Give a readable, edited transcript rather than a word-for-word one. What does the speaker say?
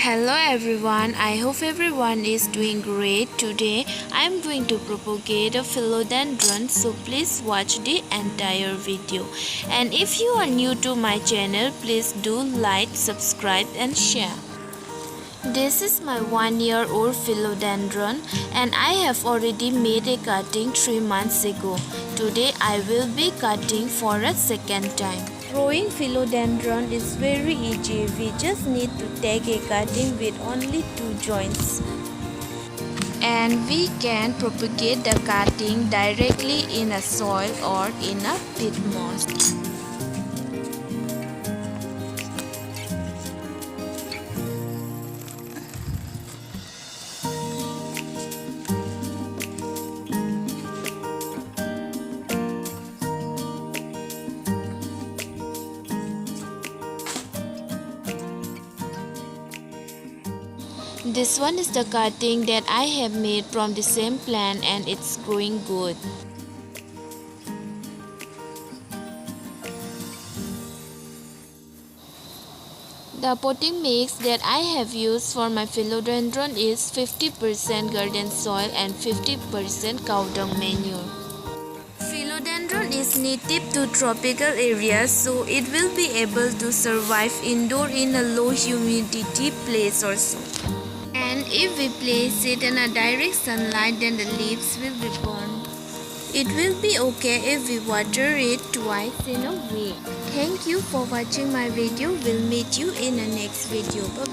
Hello everyone, I hope everyone is doing great. Today I am going to propagate a philodendron, so please watch the entire video. And if you are new to my channel, please do like, subscribe and share. This is my 1-year-old philodendron and I have already made a cutting 3 months ago. Today I will be cutting for a second time. Growing philodendron is very easy. We just need to take a cutting with only 2 joints. And we can propagate the cutting directly in a soil or in a pit moss. This one is the cutting that I have made from the same plant and it's growing good. The potting mix that I have used for my philodendron is 50% garden soil and 50% cow dung manure. Philodendron is native to tropical areas, so it will be able to survive indoor in a low humidity place or so. And if we place it in a direct sunlight, then the leaves will be burned. It will be okay if we water it twice in a week. Thank you for watching my video. We'll meet you in the next video. Bye.